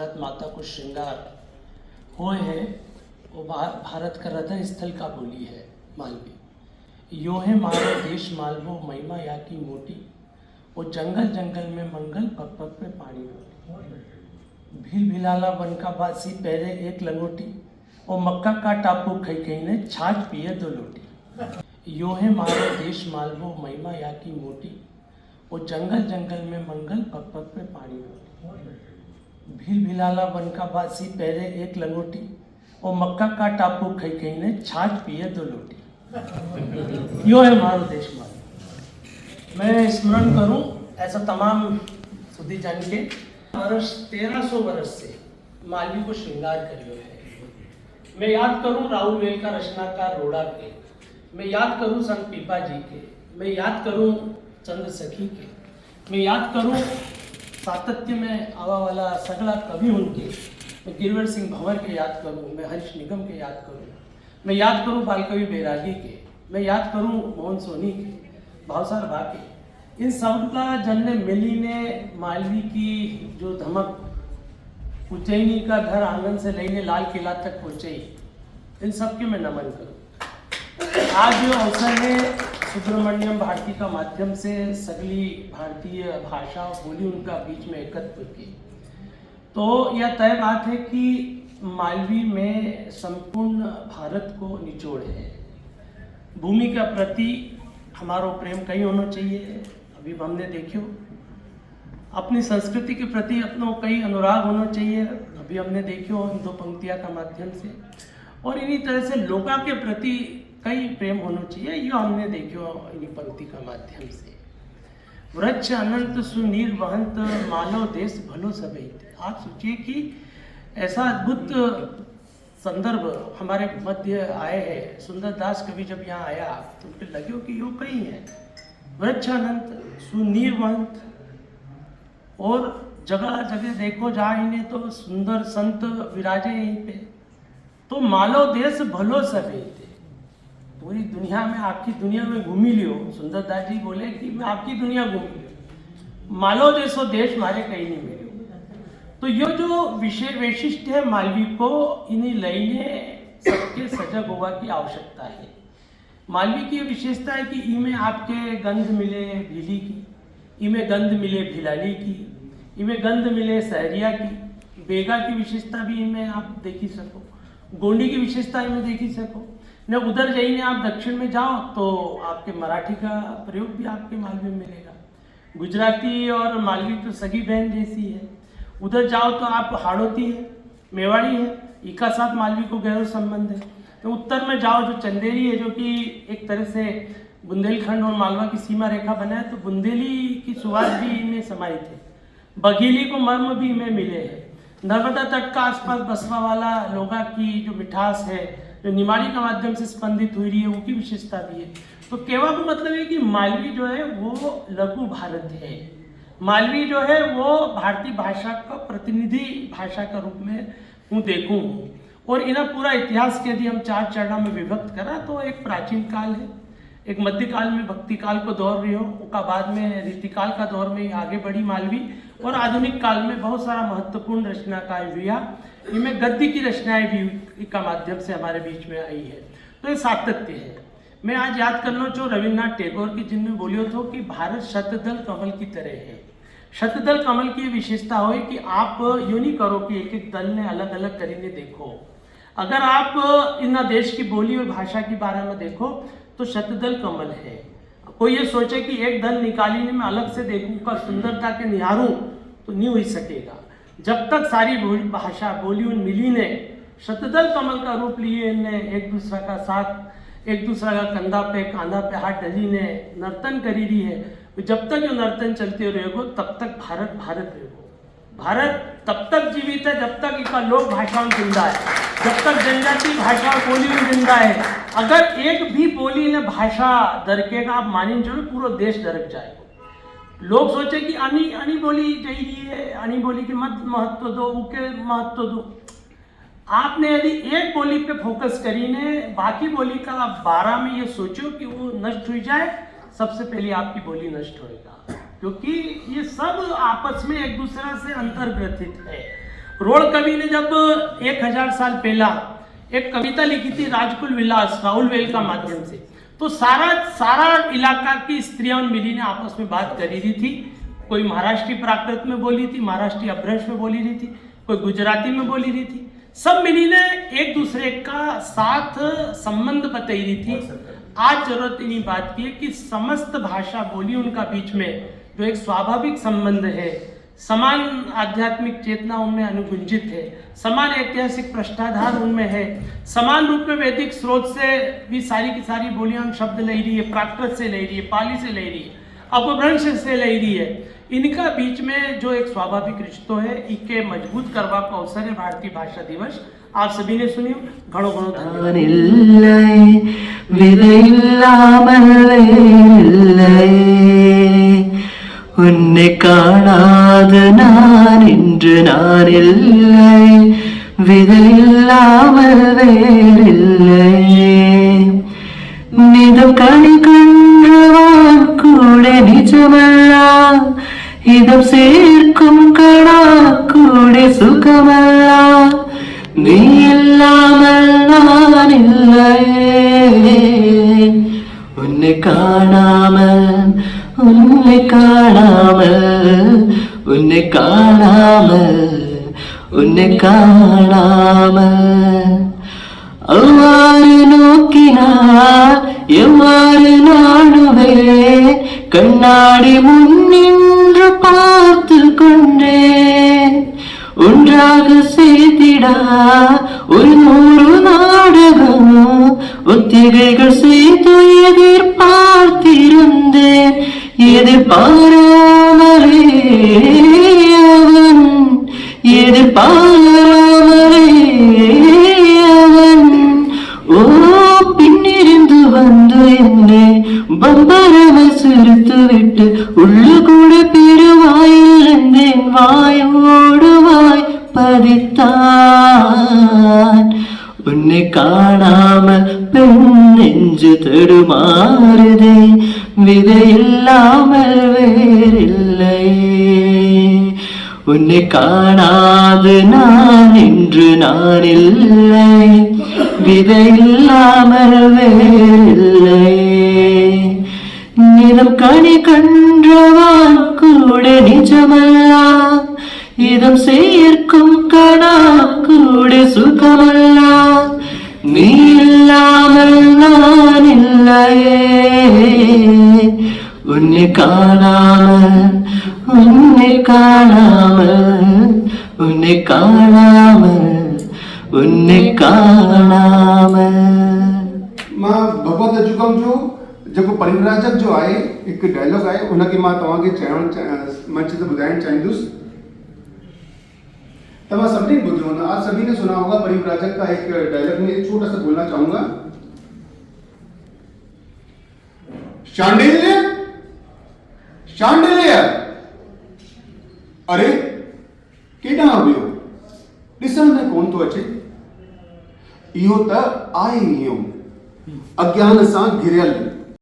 भारत माता को श्रृंगार हुए हैं वो भारत का हृदय स्थल का बोली है मालवी। यो है मारो देश मालवो महिमा या की मोटी, वो जंगल जंगल में मंगल पग पग पे पानी रोटी। भील भिलाला वन का बासी पहले एक लंगोटी, वो मक्का का टापू खई खई ने छाछ पिए दो लोटी। यो है मारो देश मालवो महिमा या की मोटी, वो जंगल जंगल में मंगल पग पग पे पानी रोटी। भील भिलाला वन का बासी पहले एक लंगोटी, वो मक्का का टापू खई खई ने छाछ पिए दो लोटी। यो है मारो देश मालवो। मैं स्मरण करूं ऐसा तमाम सुधी जान के वर्ष 1300 वर्ष से मालवी को श्रृंगार करियो है। मैं याद करूं राहुल वेल का रचनाकार रोड़ा के, मैं याद करूं संत पीपा जी के, मैं याद करूं चंद्र सखी के, मैं याद करूं सातत्य में आवा वाला सगला कवि उनके, मैं गिरवर सिंह भंवर के याद करूं, मैं हरीश निगम के याद करूं, मैं याद करूं बालकवि बैरागी के, मैं याद करूं मोहन सोनी के, भावसार भा के। इन सबका जन्ने मिली ने मालवी की जो धमक उज्जैनी का घर आंगन से लेने लाल किला तक पहुंचे, इन सब के मैं नमन करूं। आज जो अवसर है सुब्रमण्यम भारती का माध्यम से सगली भारतीय भाषा और बोली उनका बीच में एकत्र की, तो यह तय बात है कि मालवी में संपूर्ण भारत को निचोड़ है। भूमि के प्रति हमारा प्रेम कहीं होना चाहिए, अभी हमने देखियो। अपनी संस्कृति के प्रति अपनों कई अनुराग होना चाहिए, अभी हमने देखियो इन दो पंक्तियां का माध्यम से। और इन्हीं तरह से लोका के प्रति कई प्रेम होना चाहिए, ये हमने देखियो इन्हीं पंक्ति का माध्यम से। वृक्ष अनंत सुनीर वहंत मानव देश भलो सबित। आप सोचिए कि ऐसा अद्भुत संदर्भ हमारे मध्य आए हैं। सुंदरदास कवि जब यहाँ आया तो उनके लगे कि यो कहीं है, वृक्ष अनंत सुनीर वहंत, और जगह जगह देखो जहाँ इन्हें तो सुंदर संत विराजे यहीं पे। तो मालो देश भलो सबित, पूरी दुनिया में आपकी दुनिया में घूमी लियो। सुंदरदास जी बोले कि मैं आपकी दुनिया घूमी लियो, मालो देशो देश मारे कहीं नहीं मिले। तो ये जो विषय वैशिष्ट है मालवी को, इन्हीं लईने सबके सजग होगा की आवश्यकता है। मालवी की विशेषता है कि इनमें आपके गंध मिले भीली की, इनमें गंध मिले भिलाली की, इनमें गंध मिले सहरिया की, बेगा की विशेषता भी इनमें आप देखी सको, गोंडी की विशेषता इनमें देखी सको न। उधर जाइए आप दक्षिण में जाओ तो आपके मराठी का प्रयोग भी आपके मालवी में मिलेगा। गुजराती और मालवी तो सगी बहन जैसी है। उधर जाओ तो आप हाड़ोती है, मेवाड़ी है, इका साथ मालवी को गहरा संबंध है। तो उत्तर में जाओ जो चंदेरी है, जो कि एक तरह से बुंदेलखंड और मालवा की सीमा रेखा बना है, तो बुंदेली की सुवास भी इनमें समाहित है। बघेली को मर्म भी इनमें मिले हैं। नर्मदा तट का आसपास बसवा वाला लोगा की जो मिठास है, जो निमाड़ी का माध्यम से स्पंदित हुई रही है, उनकी विशेषता भी है। तो कहवा का मतलब है कि मालवी जो है वो लघु भारत है। मालवी जो है वो भारतीय भाषा का प्रतिनिधि भाषा का रूप में हूँ देखूँ। और इन्हें पूरा इतिहास के यदि हम 4 चरणों में विभक्त करा तो एक प्राचीन काल है, एक मध्यकाल में भक्ति काल को दौर रही हो, उसका बाद में रीतिकाल का दौर में आगे बढ़ी मालवी, और आधुनिक काल में बहुत सारा महत्वपूर्ण रचनाकार हुआ। इनमें गद्य की रचनाएं भी का माध्यम से हमारे बीच में आई है। तो ये सातत्य है। मैं आज याद करना जो रविन्द्रनाथ टैगोर की जिनमें बोलियो तो कि भारत शतदल कमल की तरह है। शतदल कमल की विशेषता हो कि आप यूं नहीं करो कि एक एक दल ने अलग अलग करीने देखो। अगर आप इन देश की बोली और भाषा के बारे में देखो तो शतदल कमल है। कोई ये सोचे कि एक दल निकाली मैं अलग से देखूं का सुंदरता के निहारूं तो नहीं हो सकेगा। जब तक सारी भाषा बोली उन मिली ने शतदल कमल का रूप लिए ने एक दूसरा का साथ, एक दूसरा का कांधा पे हाथ डली ने नर्तन करी रही है। जब तक ये नर्तन चलते रहेगो तब तक भारत भारत रहेगो। भारत तब तक जीवित है जब तक इसका लोक भाषा जिंदा है, जब तक जनजाति भाषा और बोली में जिंदा है। अगर एक भी बोली ने भाषा दरकेगा आप मानिए जरूर पूरा देश दरक जाएगा। लोग सोचे कि अनी बोली चाहिए है, अनी बोली के मत महत्व दो, उके महत्व दो। आपने यदि एक बोली पे फोकस करी ने बाकी बोली का 12 में ये सोचो कि वो नष्ट हो जाए, सबसे पहले आपकी बोली नष्ट होएगा, क्योंकि ये सब आपस में एक दूसरा से अंतर्ग्रथित है। रोड़ कवि ने जब 1000 साल पहला एक कविता लिखी थी राजकुल विलास राहुल वेल का माध्यम से, तो सारा इलाका की स्त्रियां मिली ने आपस में बात करी रही थी। कोई महाराष्ट्री प्राकृत में बोली थी, महाराष्ट्री अपभ्रंश में बोली रही थी, कोई गुजराती में बोली रही थी। सब मिली ने एक दूसरे का साथ संबंध बताई रही थी। आज जरूरत इन्हीं बात की है कि समस्त भाषा बोली उनका बीच में जो एक स्वाभाविक संबंध है, समान आध्यात्मिक चेतना उनमें अनुगुंजित है, समान ऐतिहासिक पृष्ठाधार उनमें है, समान रूप में वैदिक स्रोत से भी सारी की सारी बोलियां हम शब्द ले रही है, प्राकृत से ले रही है, पाली से ले रही है, अपभ्रंश से ले रही है। इनका बीच में जो एक स्वाभाविक रिश्तो है, इके मजबूत करवा को अवसर है भारतीय भाषा दिवस। आप सभी ने सुनियो, घणो घणो உன்னை காணாத நான் இன்று நான் இல்லை, விதையில்லாமல் வேறில்லை. நிதம் கனி கன்றவான் கூட நிஜமல்ல, இதம் சேர்க்கும் கடா கூட சுகமல்ல. நீ இல்லாமல் நான் இல்லை, உன்னை காணாமல் உன்னை காணாமல் உன்னை காணாமல் உன்னை காணாமல். அவ்வாறு நோக்கினார் எவ்வாறு நாடுவேன், கண்ணாடி முன்னின்று பார்த்து கொண்டேன். ஒன்றாக செய்திடா ஒரு 100 நாடகம், ஒத்திகைகள் செய்து எதிர்பார்த்திருந்தேன். எதிர்பாராமலே அவன் எதிர்பாராமலே அவன் ஓ பின்னிருந்து வந்து என்னை பம்பரம சிரித்து விட்டு உள்ளு கூட பெருவாயில் இருந்தேன். வாயோடு வாய் பதித்தான். உன்னை காணாமல் பெண் நெஞ்சு தடுமாறுதே, விதையில்லாமல் வேறில்லை. உன்னை காணாது நான் இன்று நான் இல்லை, விதையில்லாமல் வேறில்லை. நிலம் கனி கன்றவான் கூட நிஜமல்ல, இதம் சேர்க்கும் கடா கூட சுகமல்ல. நீ இல்லாமல் நான் இல்லையே, உன்னை காணாமல் உன்னை காணாமல் உன்னை காணாமல் उन्हें कानाम। मां भगवत जुगम जो जेको परिव्राजक जो आहे एक डायलॉग आहे उनके मां तव्हांखे चवण मंच ते ॿुधाइण चाहींदुसि। तव्हां सभी ॿुधियो हूंदा, आप सभी ने सुना होगा परिव्राजक का एक डायलॉग में छोटा सा बोलना चाहूंगा। शांडिल्य शांडिल्य अरे केॾां वियो, ॾिसण में कोन थो अचे। इहो त आहे इहो अज्ञान सां घिरियल